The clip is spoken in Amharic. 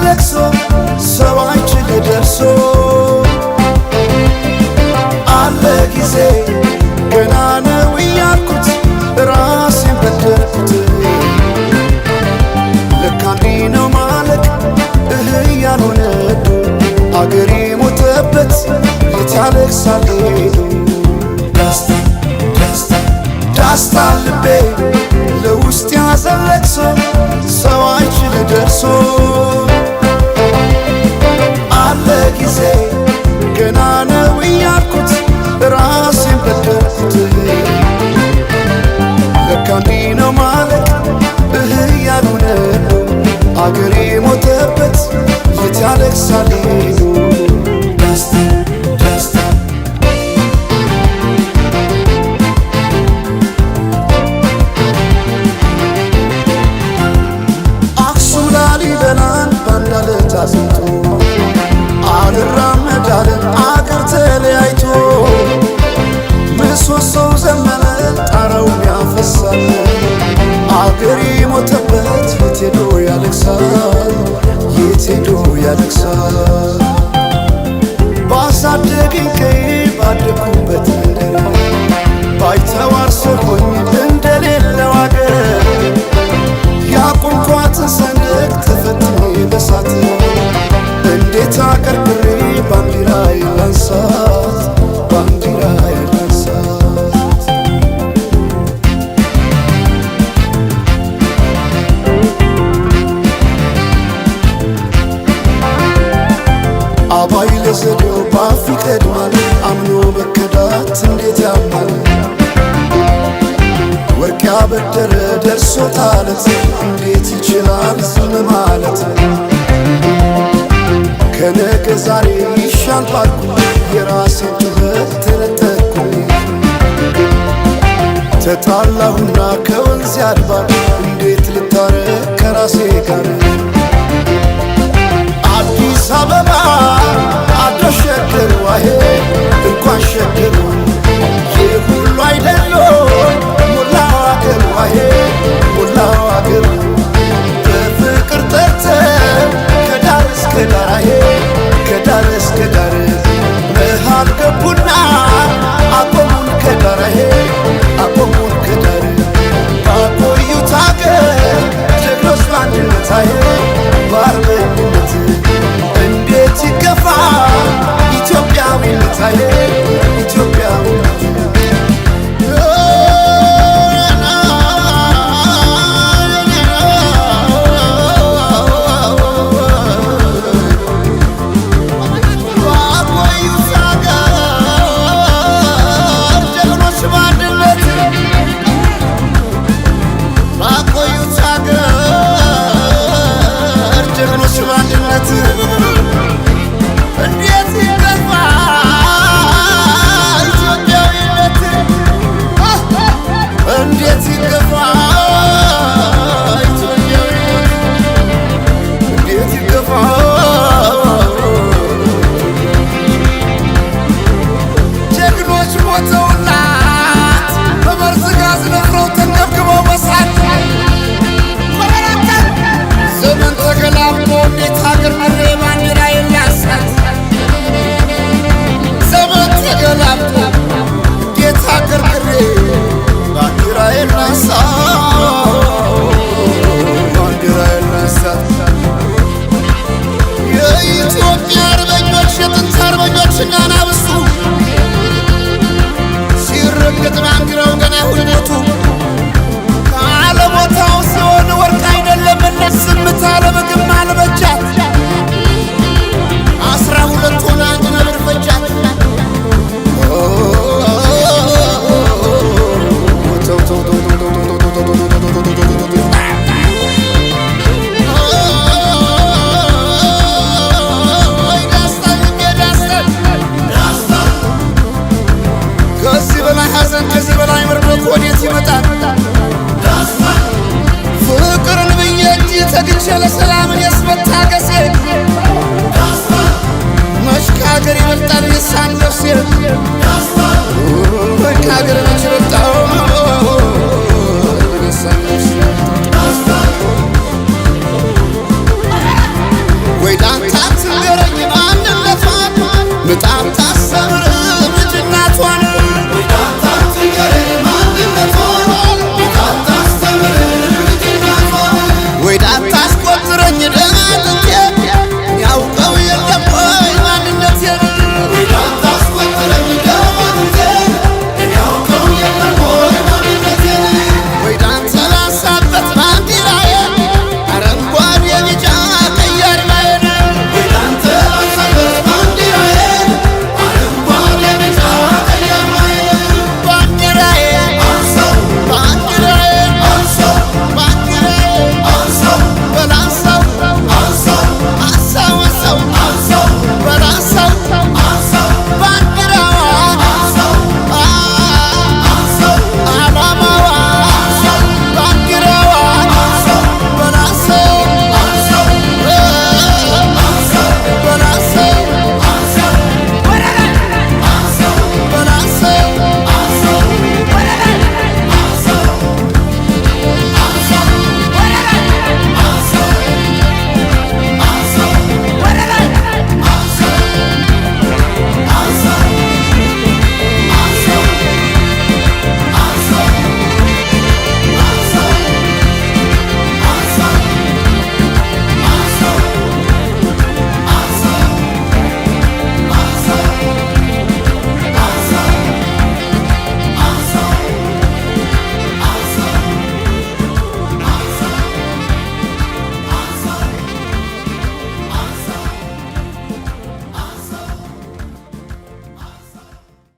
ለቅሶ ሰው አይችል ደርሶ አለ ጊዜ ገና ነው እያልኩት ራሴን በደልኩት ለካ እንዲህ ነው ማለቅ ያልሆነ አገሬ ሞተበት የት ያለቅሳል ዳስታ ልቤ ለውስጥ ያዘን ለቅሶ ሰው አይችል ደርሶ አለ ጊዜ ገና ነው እያልኩት ራሴን በደልኩት ለካ እንዲህ ነው ማለቅ ያልሆነ አገሬ ሞተበት የት ያለቅሳል አዝንቶ አልራመዳለን አገር ተለያይቶ ምሰሶው ዘመነ ጣራው ያፈሳል አገሬ ሞተበት የት ሄዶ ያለቅሳል የት ሄዶ ያለቅሳል ባሳደገኝ ቀዬ ባደኩበት መንደር ባይተዋር ሰው ሆኜ እንደሌለው አገር ያቆምኳትን ሰንደቅ ተፈትኜ በሳት እንዴት አቀርቅሬ ባንዲራዬ ላንሳት ባንዲራዬ ላንሳት አባይ ለዘዴው ባፍ ይቀድማል አምኖ መከዳት እንዴት ያማል ወርቅ ያበደረ ደርሶታለት እንዴት ይችላል ዝም ማለት ከነገ ዛሬ ይሻል ባልኩ የራሴን ጩኸት ተነጠቅኩ ተጣላሁና ከወንዝ አድባር እንዴት ልታረቅ ከራሴ ጋር አዲስ አበባ